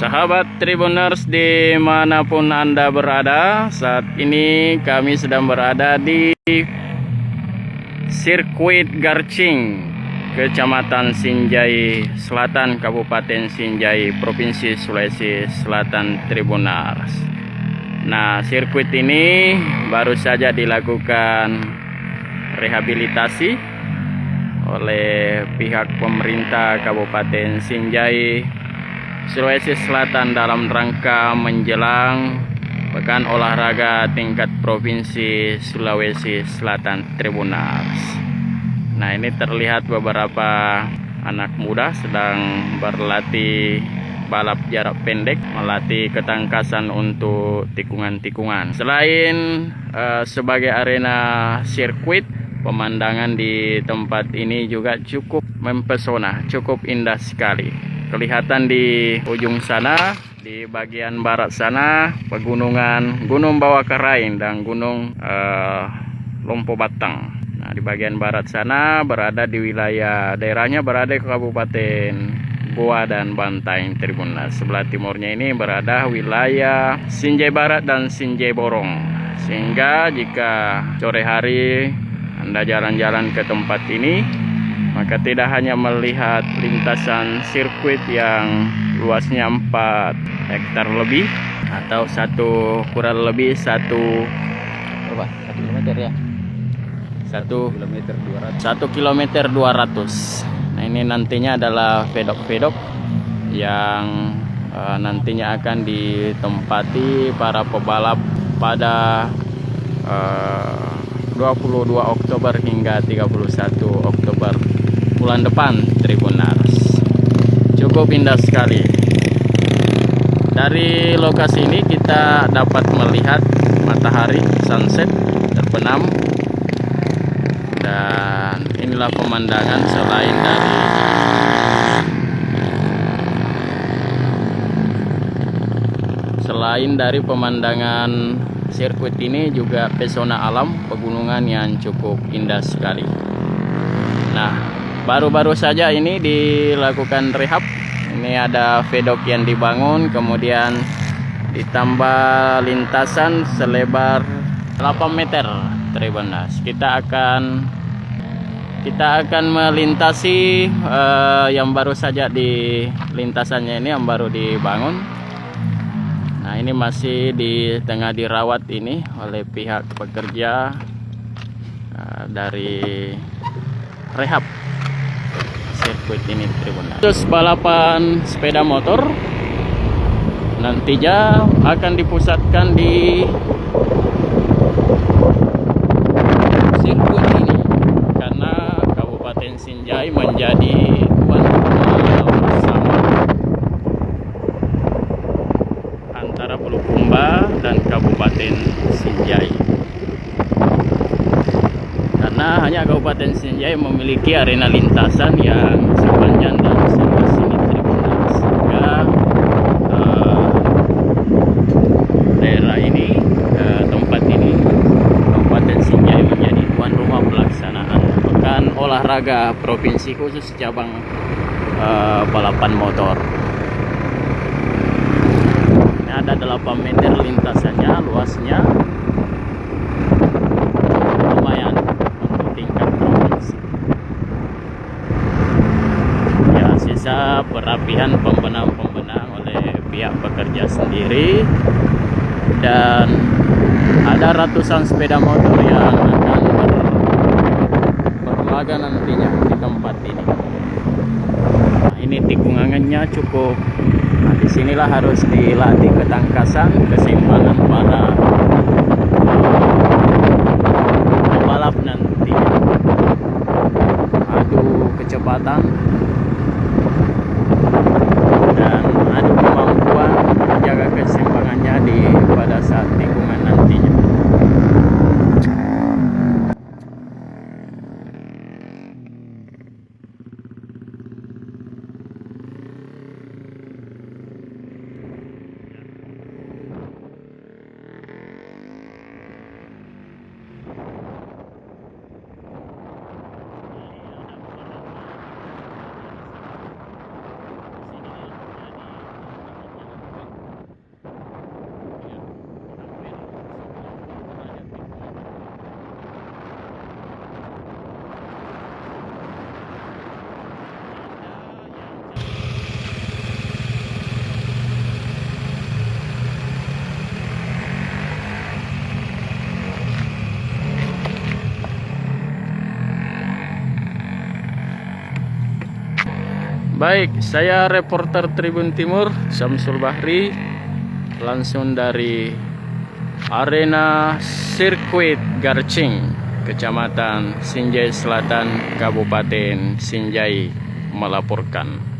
Sahabat Tribuners dimanapun Anda berada, saat ini kami sedang berada di Sirkuit Garcing, Kecamatan Sinjai Selatan, Kabupaten Sinjai, Provinsi Sulawesi Selatan, Tribuners. Nah, sirkuit ini baru saja dilakukan rehabilitasi oleh pihak pemerintah Kabupaten Sinjai, Sulawesi Selatan dalam rangka menjelang Pekan Olahraga tingkat Provinsi Sulawesi Selatan, Tribuners. Nah, ini terlihat beberapa anak muda sedang berlatih balap jarak pendek, melatih ketangkasan untuk tikungan-tikungan. Selain sebagai arena sirkuit, pemandangan di tempat ini juga cukup mempesona, cukup indah sekali. Kelihatan di ujung sana, di bagian barat sana, pegunungan Gunung Bawakarain dan Gunung Lompo Batang. Nah, di bagian barat sana berada di wilayah daerahnya berada di Kabupaten Goa dan Bantaeng, Tribuners. Sebelah timurnya ini berada wilayah Sinjai Barat dan Sinjai Borong. Sehingga jika sore hari Anda jalan-jalan ke tempat ini, maka tidak hanya melihat lintasan sirkuit yang luasnya 4 hektar lebih atau kurang lebih 1 kilometer ya. 1 kilometer 200. Nah, ini nantinya adalah pedok-pedok yang nantinya akan ditempati para pebalap pada 22 Oktober hingga 31 Oktober bulan depan, Tribuners. Cukup indah sekali. Dari lokasi ini kita dapat melihat matahari sunset terbenam, dan inilah pemandangan selain dari pemandangan sirkuit ini juga pesona alam pegunungan yang cukup indah sekali. Nah, baru-baru saja ini dilakukan rehab. Ini ada pedok yang dibangun, kemudian ditambah lintasan selebar 8 meter, Tribuners. Kita akan melintasi yang baru saja di lintasannya ini yang baru dibangun. Nah, ini masih di tengah dirawat ini oleh pihak pekerja dari rehab sirkuit ini, Tribuners. Terus balapan sepeda motor nantinya akan dipusatkan di sirkuit ini karena Kabupaten Sinjai menjadi tuan rumah bersama antara Bulukumba dan Kabupaten Sinjai. Karena hanya Kabupaten Sinjai memiliki arena lintasan yang sepanjang dan seluas ini, Tribuners. Sehingga daerah ini, tempat ini, Kabupaten Sinjai menjadi tuan rumah pelaksanaan Pekan Olahraga Provinsi khusus cabang balapan motor. Ini ada 8 meter lintasannya, luasnya lumayan untuk tingkat provinsi. Ya, sisa perapihan pembenang oleh pihak pekerja sendiri, dan ada ratusan sepeda motor yang akan berlaga nantinya di tempat ini. Nah, ini tikungannya cukup. Nah, disinilah harus dilatih ketangkasan, keseimbangan para pembalap nanti. Adu kecepatan dan adu kemampuan menjaga keseimbangannya pada saat tikungan nantinya. Baik, saya reporter Tribun Timur Samsul Bahri, langsung dari arena sirkuit Garcing, Kecamatan Sinjai Selatan, Kabupaten Sinjai melaporkan.